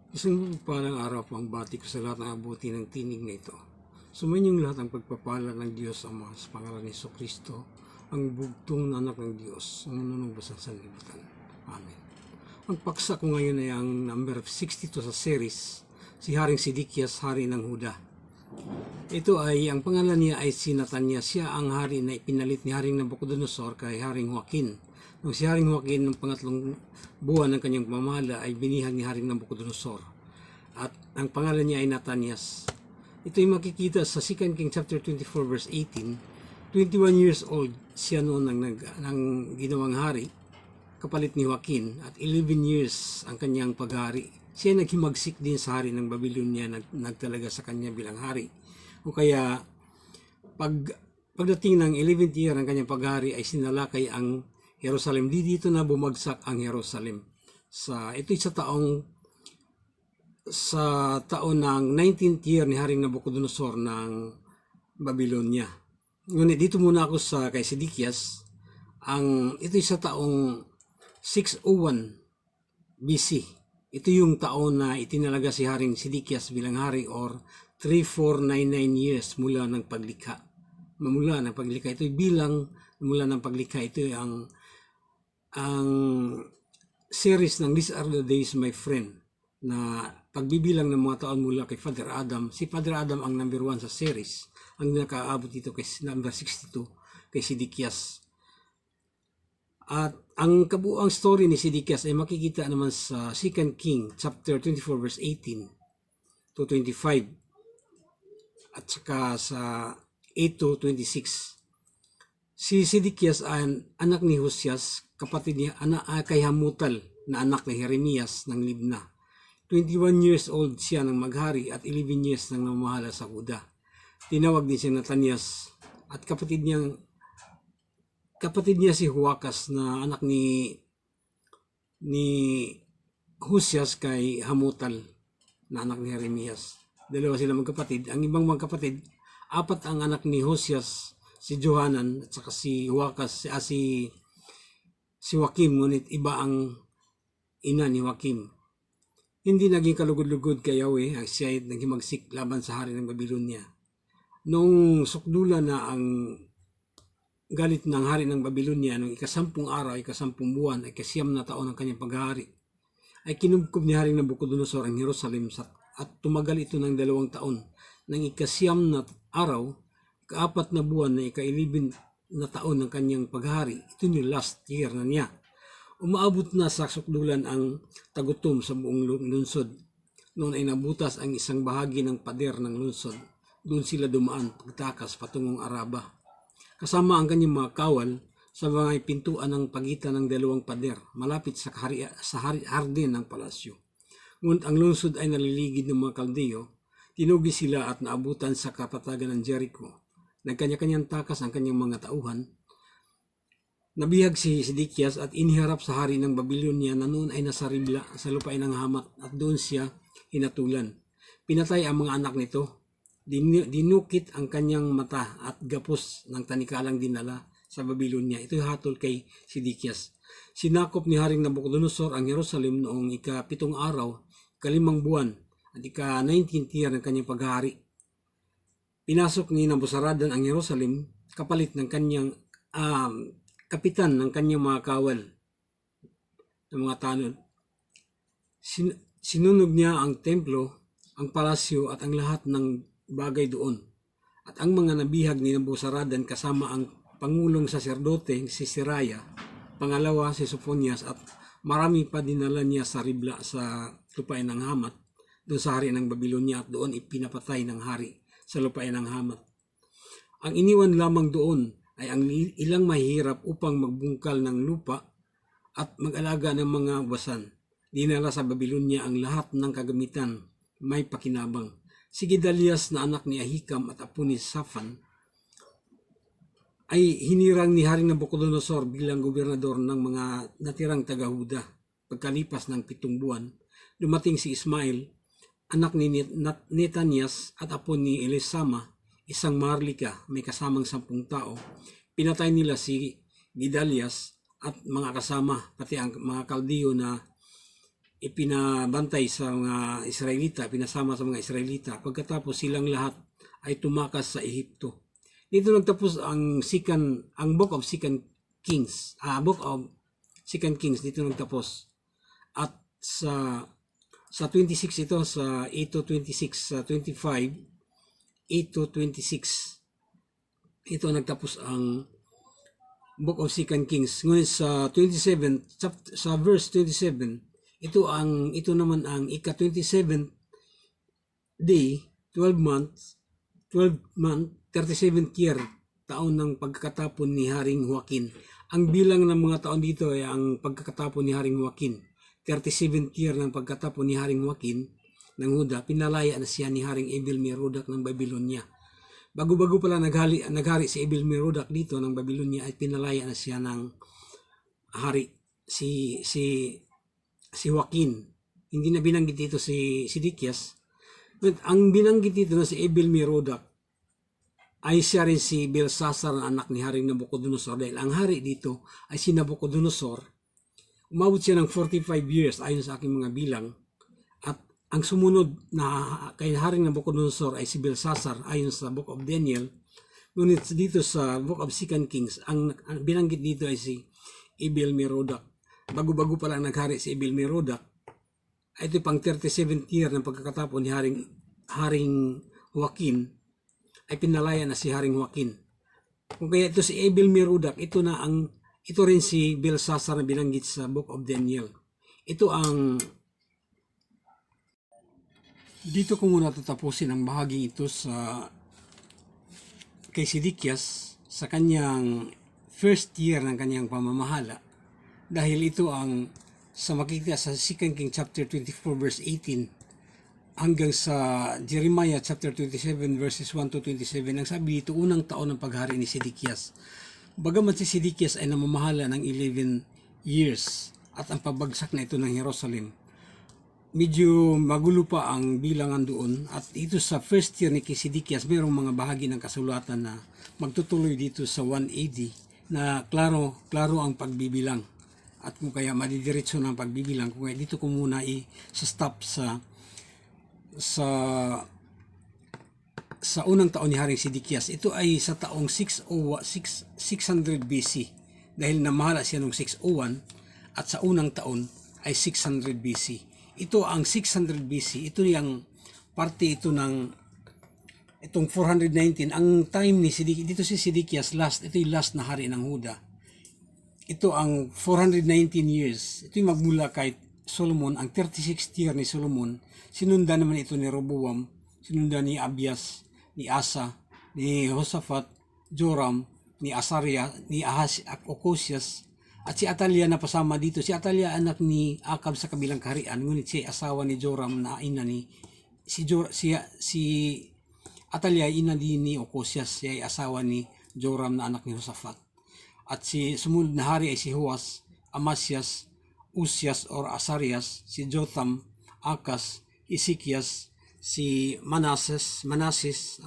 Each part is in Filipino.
Isang palang araw po ang bati ko sa lahat ng abuti ng tinig na ito. Sumainyong lahat ang pagpapala ng Diyos Ama sa pangalan ni Kristo, ang bugtong na anak ng Diyos, ang manunubos ng sanlibutan. Amen. Ang paksa ko ngayon ay ang number 62 sa series, si Haring Sidikias, Hari ng Huda. Ito ay, ang pangalan niya ay si Natanyas. Siya ang hari na ipinalit ni Haring Nabucodonosor kay Haring Joaquin. Nung si Haring Joaquin, ng pangatlong buwan ng kanyang pamamahala, ay binihag ni Haring Nabucodonosor. At ang pangalan niya ay Natanyas. Ito ay makikita sa 2 Kings chapter 24 verse 18. 21 years old siya noon ng ginawang hari, kapalit ni Joaquin, at 11 years ang kanyang paghari. Siya naghimagsik din sa hari ng Babylonia, nagtalaga sa kanya bilang hari. O kaya, pagdating ng 11th year ng kanyang paghari, ay sinalakay ang Jerusalem. Dito na bumagsak ang Jerusalem. Ito'y sa taon ng 19th year ni Haring Nabucodonosor ng Babylonia. Ngunit dito muna ako sa kay Sidikias. Ito'y sa taong 601 BC. Ito yung taon na itinalaga si Haring Sidikias bilang hari, or 3499 years mula ng paglikha. Ito'y bilang mula ng paglikha. Ito ang series ng These Are the Days, My Friend, na pagbibilang ng mga taon mula kay Father Adam. Si Father Adam ang number 1 sa series. Ang nakaabot dito kay number 62 kay Sidikias. At ang kabuang story ni Sidikias ay makikita naman sa 2 King chapter 24 verse 18 to 25 at saka sa 8 to 26. Si Sidikias ay anak ni Hosias, kapatid niya kay Hamutal na anak ni Jeremias ng Libna. 21 years old siya nang maghari at 11 years nang namahala sa Huda. Tinawag din siya Natanyas, at kapatid niya si Huakas na anak ni Hosias kay Hamutal na anak ni Jeremias. Dalawa sila magkapatid. Ang ibang magkapatid, 4 ang anak ni Hosias, si Johanan at saka si Huakas, si Joaquim, ngunit iba ang ina ni Joaquim. Hindi naging kalugod-lugod kay Yahweh ang siya ay naghimagsik laban sa hari ng Babylonia. Noong sukdulan na ang galit ng hari ng Babylonia, noong ikasampung araw, ikasampung buwan, ay 9 na taon ang kanyang paghari, ay kinubkob ni Haring Nabucodonosor ang Jerusalem at tumagal ito ng 2 taon. Nang 9 na araw, 4 na buwan na 11 na taon ng kanyang paghari, ito yung last year na niya. Umaabot na sa sukdulan ang tagutom sa buong lungsod. Noon ay nabutas ang isang bahagi ng pader ng lungsod. Doon sila dumaan pagtakas patungong Araba. Kasama ang kanyang mga kawal sa mga pintuan ng pagitan ng 2 pader, malapit sa hardin ng palasyo. Ngunit ang lungsod ay naliligid ng mga Kaldeo. Tinugi sila at naabutan sa kapatagan ng Jericho. Nagkanya-kanyang takas ang kanyang mga tauhan. Nabihag si Sidikias at iniharap sa hari ng Babylonia na noon ay nasa Ribla sa lupain ng Hamat, at doon siya hinatulan. Pinatay ang mga anak nito. Dinukit ang kanyang mata at gapos ng tanikalang dinala sa Babylonia. Ito hatol kay Sidikias. Sinakop ni Haring Nabucodonosor ang Jerusalem noong ika-7 araw, ika-5 buwan, at ika-19th year ng kanyang paghari. Pinasok ni Nabuzaradan ang Jerusalem, kapalit ng kanyang kapitan ng kanyang mga kawal ng mga tanod. Sinunog niya ang templo, ang palasyo at ang lahat ng bagay doon. At ang mga nabihag ni Nabuzaradan kasama ang pangulong saserdote si Seraya, pangalawa si Sophonias, at marami pa dinala niya sa Ribla sa lupain ng Hamat, doon sa hari ng Babylonia, at doon ipinapatay ng hari sa lupain ng Hamat. Ang iniwan lamang doon ay ang ilang mahirap upang magbungkal ng lupa at mag-alaga ng mga basan. Dinala sa Babylonia ang lahat ng kagamitan may pakinabang. Si Gedalias na anak ni Ahikam at apo ni Shaphan ay hinirang ni Haring Nabucodonosor bilang gobernador ng mga natirang taga-Huda. Pagkalipas ng 7 buwan, dumating si Ismail, anak ni Netanyas at apo ni Elisama, isang maharlika, may kasamang 10 tao. Pinatay nila si Gedalias at mga kasama, pati ang mga Kaldeo na ipinabantay sa mga Israelita, pinasama sa mga Israelita. Pagkatapos silang lahat ay tumakas sa Ehipto. Dito nagtapos ang Book of Second Kings, Book of Second Kings dito nagtapos. At sa 26 ito, sa 8 to 26, sa 25, 8 to 26, ito nagtapos ang Book of Second Kings. Ngunit sa 27, sa verse 27, ito naman ang ika-27th day, 12 month, 37th year, taon ng pagkakatapon ni Haring Joaquin. Ang bilang ng mga taon dito ay ang pagkakatapon ni Haring Joaquin. 37th year ng pagkatapon ni Haring Joaquin ng Huda, pinalaya na siya ni Haring Evil-Merodach ng Babylonia. Bago-bago pala naghari si Evil-Merodach dito ng Babylonia, ay pinalaya na siya ng hari si Joaquin. Hindi na binanggit dito si Sidikias. But ang binanggit dito na si Evil-Merodach ay siya rin si Belshazzar na anak ni Haring Nabucodonosor. Dahil ang hari dito ay si Nabucodonosor. Umabot siya ng 45 years ayon sa aking mga bilang. At ang sumunod na kay Haring Nabucodonosor ay si Belshazzar ayon sa Book of Daniel. Ngunit dito sa Book of Second Kings, ang binanggit dito ay si Evil-Merodach. Bago-bago pa lang naghari si Evil-Merodach, ito pang 37th year ng pagkakatapon ni Haring Joaquin, ay pinalaya na si Haring Joaquin. Kung kaya ito si Evil-Merodach, ito rin si Belshazzar na binanggit sa Book of Daniel. Dito ko muna tatapusin ang bahaging ito kay Sidikias sa kanyang first year ng kanyang pamamahala. Dahil ito sa makikita sa 2 Kings chapter 24 verse 18 hanggang sa Jeremiah chapter 27 verses 1 to 27, ang sabi dito, unang taon ng paghari ni Sidikias. Bagamat si Sidikias ay namamahala ng 11 years at ang pabagsak na ito ng Jerusalem, medyo magulo pa ang bilangan doon. At ito sa first year ni Sidikias, mayroong mga bahagi ng kasulatan na magtutuloy dito sa 1 AD na klaro ang pagbibilang. At kung kaya madidiretso ng pagbibilang, kung kaya dito ko muna i-stop sa unang taon ni Haring Sidikias. Ito ay sa taong 600 BC dahil namahala siya noong 601 at sa unang taon ay 600 BC. Ito ang 600 BC, ito yung parte ito ng itong 419. Ang time ni Sidikias, dito si Sidikias ito yung last na hari ng Huda. Ito ang 419 years. Ito yung magmula kay Solomon, ang 36th year ni Solomon. Sinundan naman ito ni Roboam, sinundan ni Abias, ni Asa, ni Josaphat, Joram, ni Asaria, ni Ocosias, at si Atalia na pasama dito. Si Atalia anak ni Akab sa kabilang kaharian, ngunit siya asawa ni Joram na ina ni si Atalia ay ina din ni Ocosias, siya ay asawa ni Joram na anak ni Josaphat. At si sumunod na hari ay si Joas, Amasias, Uzias or Asarias, si Jotham, Akas, Isikias, si Manases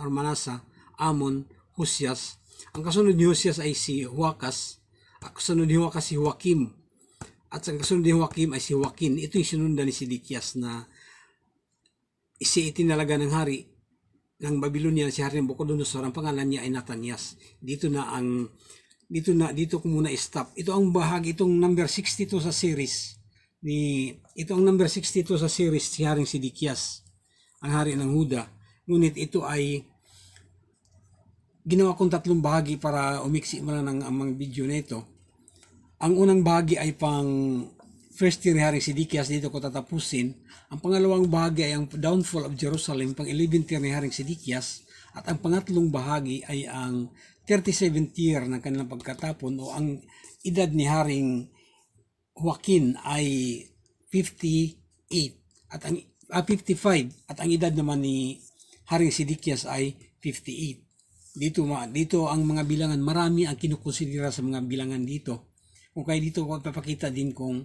or Manasa, Amon, Husias. Ang kasunod ni Husias ay si Huakas. Ang kasunod ni Huakas si Joakim. At ang kasunod ni Joakim ay si Joaquin. Ito yung sinundan ni Sidikias na itinalaga ng hari ng Babylonia si Haring Nabucodonosor. Ang pangalan niya ay Nathanias. Dito ko muna i-stop. Ito ang bahagi, itong number 62 sa series. Ito ang number 62 sa series si Haring Sidikias, ang hari ng Huda. Ngunit ito ay ginawa kong tatlong bahagi para umiksi mo lang ang mga video na ito. Ang unang bahagi ay pang first year ni Haring Sidikias, dito ko tatapusin. Ang pangalawang bahagi ay ang downfall of Jerusalem, pang 11th year ni Haring Sidikias. At ang pangatlong bahagi ay ang 37th year ng kanilang pagkatapon, o ang edad ni Haring Joaquin ay 58 at ang 55, at ang edad naman ni Haring Sidikias ay 58. Dito ang mga bilangan, marami ang kinukonsidera sa mga bilangan dito. Kung kaya dito ko papakita din kung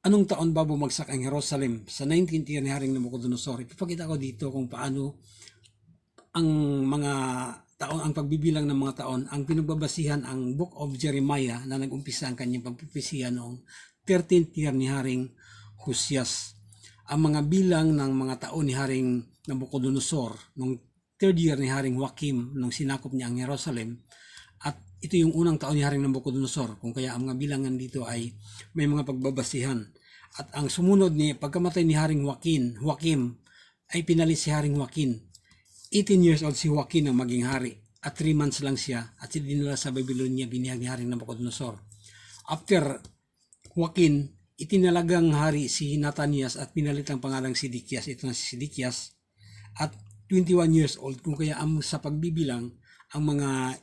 anong taon ba bumagsak ang Jerusalem sa 19th year ni Haring Nabucodonosor. Ipapakita ko dito kung paano ang mga taon, ang pagbibilang ng mga taon, ang pinagbabasihan ang Book of Jeremiah na nag-umpisa ang kanyang pagpipisihan noong 13th year ni Haring Husyas. Ang mga bilang ng mga taon ni Haring Nabucodonosor nung third year ni Haring Joachim nung sinakop niya ang Jerusalem, at ito yung unang taon ni Haring Nabucodonosor, kung kaya ang mga bilangan dito ay may mga pagbabasihan. At ang sumunod ni pagkamatay ni Haring Joachim ay pinalit si Haring Joachim. 18 years old si Joachim ang maging hari at 3 months lang siya at dinala sa Babylonia, binihag ni Haring Nabucodonosor. After Joachim, itinalagang hari si Natanias at pinalit ang pangalang Sidikias. Ito na si Sidikias at 21 years old, kung kaya sa pagbibilang ang mga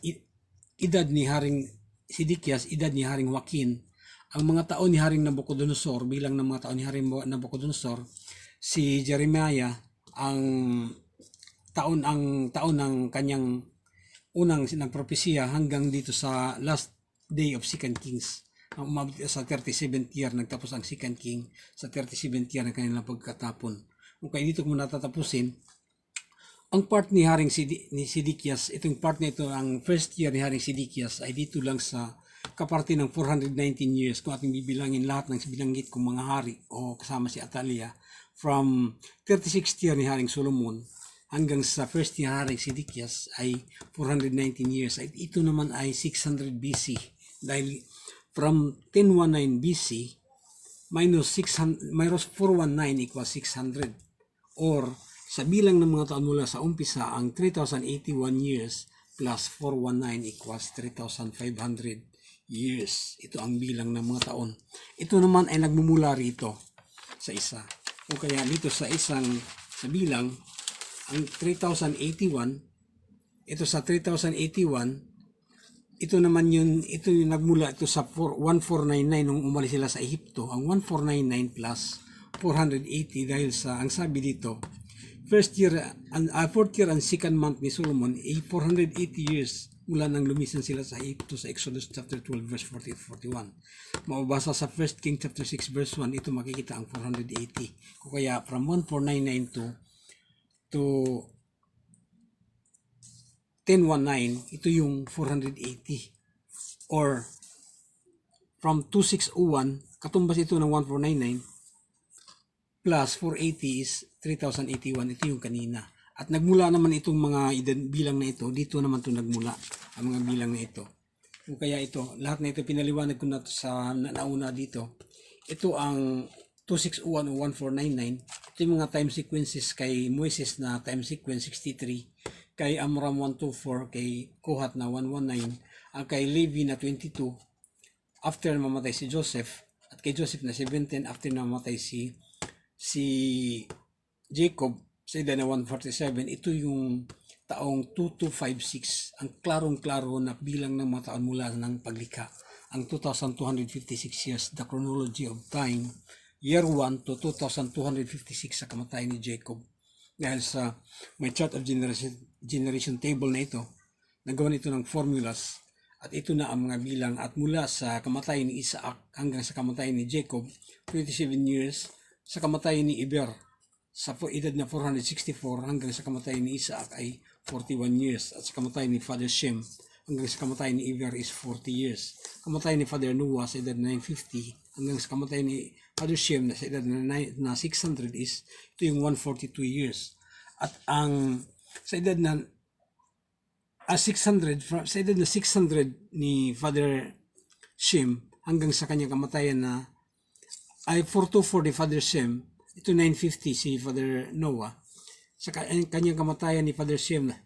edad ni Haring Sidikias, edad ni Haring Joachim, ang mga taon ni Haring Nabucodonosor, bilang ng mga taon ni Haring Nabucodonosor, si Jeremiah ang taon ng kanyang unang nagpropesya hanggang dito sa last day of Second Kings. Umabot sa 37th year, nagtapos ang Second King sa 37th year ng kanilang pagkatapon. Kung kaya dito kung natatapusin, ang part ni Haring Sidikias, itong part na ito, ang first year ni Haring Sidikias ay dito lang sa kaparte ng 419 years kung ating bibilangin lahat ng binanggit kong mga hari o kasama si Atalia from 36th year ni Haring Solomon hanggang sa first year ni Haring Sidikias ay 419 years. Ito naman ay 600 BC dahil from 1019 BC minus 419 equals 600, or sa bilang ng mga taon mula sa umpisa, ang 3,081 years plus 419 equals 3,500 years. Ito ang bilang ng mga taon. Ito naman ay nagmumula rito sa isa. O kaya dito sa bilang, ang 3,081, ito sa 3,081, ito naman ito yung nagmula ito sa 1499 nung umalis sila sa Ehipto. Ang 1499 plus 480 dahil sa, ang sabi dito, fourth year and second month ni Solomon ay 480 years mula nang lumisan sila sa Egypto sa Exodus chapter 12 verse 40-41. Mababasa sa 1 King chapter 6 verse 1, ito makikita ang 480. Kung kaya from 1499 to 1019, ito yung 480. Or from 2601, katumbas ito ng 1499 plus 480 is 3081. Ito yung kanina. At nagmula naman itong mga bilang na ito, dito naman ito nagmula, ang mga bilang na ito. Kung kaya ito, lahat na ito pinaliwanag ko na sa nauna dito. Ito ang 2601 o 1499. Ito yung mga time sequences kay Moises na time sequence 63, kay Amram 124, kay Kohat na 119, ang kay Levi na 22, after mamatay si Joseph, at kay Joseph na 17 after na mamatay si Jacob sa edad na 147. Ito yung taong 2256, ang klarong-klaro na bilang ng mga taon mula ng paglikha, ang 2256 years, the chronology of time, year 1 to 2256 sa kamatayan ni Jacob. Dahil sa may chart of generation table na ito, nagawa ito ng formulas, at ito na ang mga bilang, at mula sa kamatayan ni Isaac hanggang sa kamatayan ni Jacob, 27 years, sa kamatayan ni Eber sa edad na 464 hanggang sa kamatayan ni Isaac ay 41 years, at sa kamatayan ni Father Shem hanggang sa kamatayan ni Eber is 40 years. Kamatayan ni Father Noah sa edad na 950 hanggang sa kamatayan ni Father Shem na sa edad na 600 is ito yung 142 years. At ang sa edad na 600 ni Father Shem hanggang sa kanyang kamatayan na ay 424 ni Father Shem, ito 950 si Father Noah. Sa kanyang kamatayan ni Father Shem na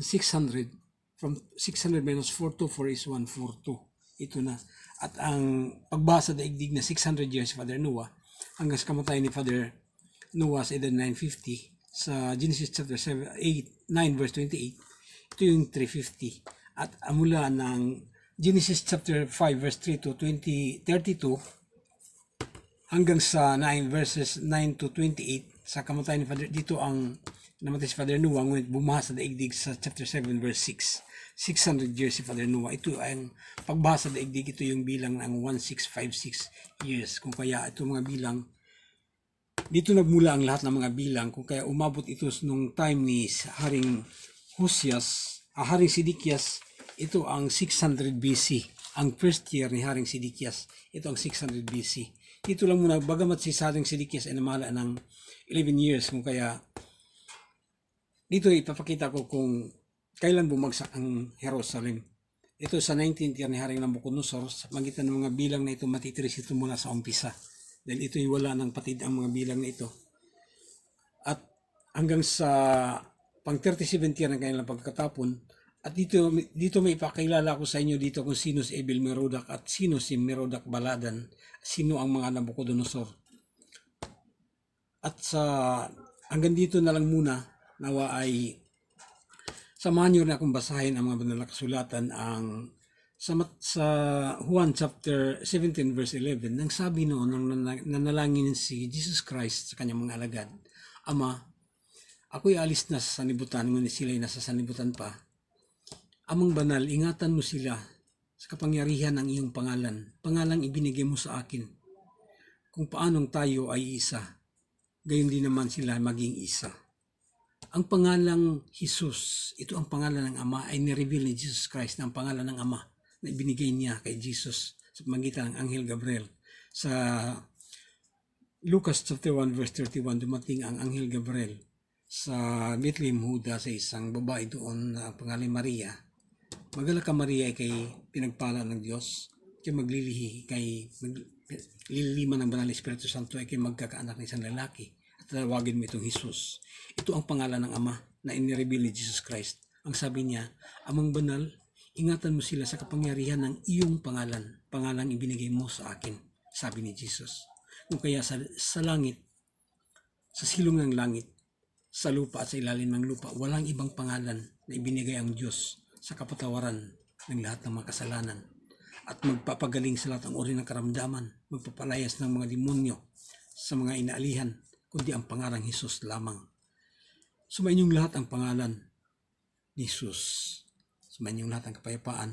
600, from 600 minus 424 is 142. Ito na. At ang pagbasa daigdig na 600 years si Father Noah hanggang sa kamatayan ni Father Noah sa edad 950 sa Genesis chapter 9 verse 28, ito yung 350. At mula ng Genesis chapter 5 verse 3 to 32 hanggang sa 9 verses 9 to 28 sa kamatayan ni Father, dito ang namatay si Father Noah, ngunit bumaha sa daigdig sa chapter 7 verse 6. 600 years si Father Noah. Ito ang pagbasa sa daigdig, ito yung bilang ng 1656 years. Kung kaya ito mga bilang, dito nagmula ang lahat ng mga bilang. Kung kaya umabot ito nung time ni Haring Haring Sidikias, ito ang 600 BC. Ang first year ni Haring Sidikias, ito ang 600 BC. Dito lang muna, bagamat si Sadong Sidikias ay namala ng 11 years, kung kaya dito ipapakita ko kung kailan bumagsak ang Jerusalem. Ito sa 19th year ni Haring Nabucodonosor, sa magitan ng mga bilang na ito, matitiris ito mula sa umpisa. Dahil ito'y wala ng patid ang mga bilang na ito. At hanggang sa pang 37th year ng kanilang pagkatapon, at dito may ipakilala ko sa inyo dito kung sino si Abel Merodach at sino si Merodach Baladan, sino ang mga Nabucodonosor. At hanggang dito na lang muna, nawa ay samahan nyo na akong basahin ang mga banal na kasulatan. Sa Juan chapter 17 verse 11, nang sabi noon nang nanalangin si Jesus Christ sa kanyang mga alagad, Ama, ako'y alis na sa sanibutan, ngunit sila'y nasa sanibutan pa. Amang banal, ingatan mo sila sa kapangyarihan ng iyong pangalan, pangalang ibinigay mo sa akin. Kung paanong tayo ay isa, gayon din naman sila maging isa. Ang pangalang Jesus, ito ang pangalan ng Ama, ay nireveal ni Jesus Christ na ang pangalan ng Ama na ibinigay niya kay Jesus sa pamagitan ng Anghel Gabriel. Sa Lucas chapter 1 verse 31, dumating ang Anghel Gabriel sa Bethlehem, Huda, sa isang babae doon na pangalan Maria. Magalak ka Maria ay kay pinagpala ng Diyos, kay lilima ng Banal Espiritu Santo ay kay magkakaanak ng isang lalaki at tawagin mo itong Jesus. Ito ang pangalan ng Ama na inireveal ni Jesus Christ. Ang sabi niya, Amang banal, ingatan mo sila sa kapangyarihan ng iyong pangalan, pangalang ibinigay mo sa akin, sabi ni Jesus. Kung kaya sa langit, sa silong ng langit, sa lupa at sa ilalim ng lupa, walang ibang pangalan na ibinigay ang Diyos sa kapatawaran ng lahat ng mga kasalanan at magpapagaling sa lahat ng uri ng karamdaman, magpapalayas ng mga demonyo sa mga inaalihan, kundi ang pangalang Jesus lamang. Sumainyong lahat ang pangalan ni Jesus. Sumainyong lahat ang kapayapaan.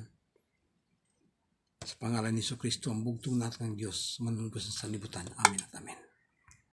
Sa pangalan ni Jesu Kristo, ang bugtong natin ng Diyos, manunubos sa sanlibutan. Amen at amen.